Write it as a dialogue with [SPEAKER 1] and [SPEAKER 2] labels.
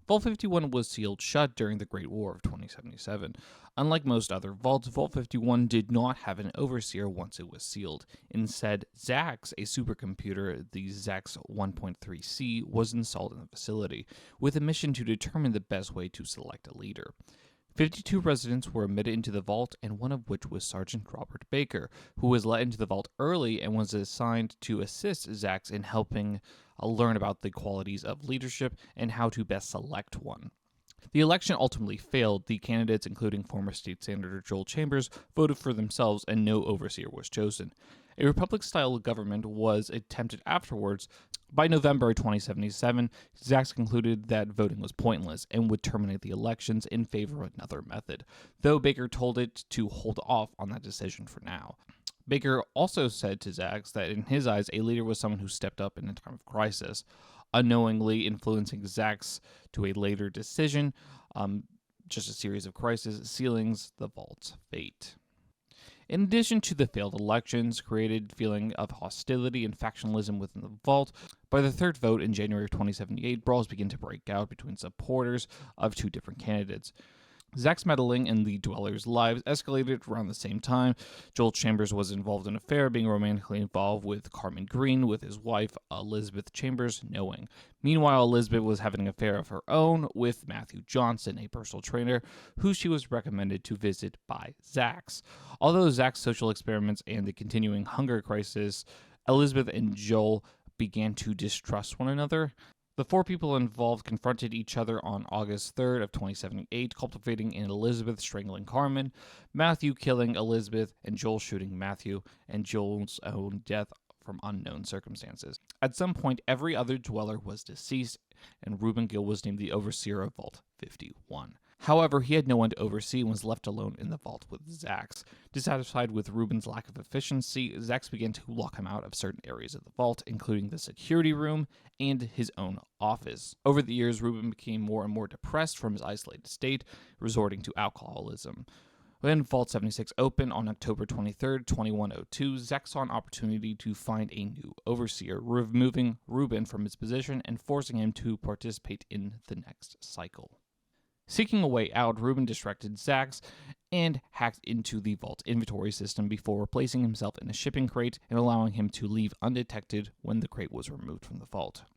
[SPEAKER 1] Vault 51 was sealed shut during the Great War of 2077. Unlike most other vaults, Vault 51 did not have an overseer once it was sealed. Instead, Zax, a supercomputer, the Zax 1.3C, was installed in the facility, with a mission to determine the best way to select a leader. 52 residents were admitted into the vault, and one of which was Sergeant Robert Baker, who was let into the vault early and was assigned to assist Zax in helping learn about the qualities of leadership and how to best select one. The election ultimately failed. The candidates, including former State Senator Joel Chambers, voted for themselves and no overseer was chosen. A republic-style government was attempted afterwards. By November 2077, Zax concluded that voting was pointless and would terminate the elections in favor of another method, though Baker told it to hold off on that decision for now. Baker also said to Zax that in his eyes, a leader was someone who stepped up in a time of crisis, unknowingly influencing Zax to a later decision, just a series of crises, sealings the vault's fate. In addition to the failed elections, created feeling of hostility and factionalism within the vault, by the third vote in January of 2078, brawls begin to break out between supporters of two different candidates. Zax's meddling in the dwellers' lives escalated around the same time. Joel Chambers was involved in an affair, being romantically involved with Carmen Green, with his wife Elizabeth Chambers knowing. Meanwhile, Elizabeth was having an affair of her own with Matthew Johnson, a personal trainer, who she was recommended to visit by Zax. Although Zax's social experiments and the continuing hunger crisis, Elizabeth and Joel began to distrust one another. The four people involved confronted each other on August 3rd of 2078, culminating in Elizabeth strangling Carmen, Matthew killing Elizabeth, and Joel shooting Matthew, and Joel's own death from unknown circumstances. At some point, every other dweller was deceased, and Reuben Gill was named the overseer of Vault 51. However, he had no one to oversee and was left alone in the vault with Zax. Dissatisfied with Reuben's lack of efficiency, Zax began to lock him out of certain areas of the vault, including the security room and his own office. Over the years, Reuben became more and more depressed from his isolated state, resorting to alcoholism. When Vault 76 opened on October 23, 2102, Zax saw an opportunity to find a new overseer, removing Reuben from his position and forcing him to participate in the next cycle. Seeking a way out, Reuben distracted Zax and hacked into the vault inventory system before replacing himself in a shipping crate and allowing him to leave undetected when the crate was removed from the vault.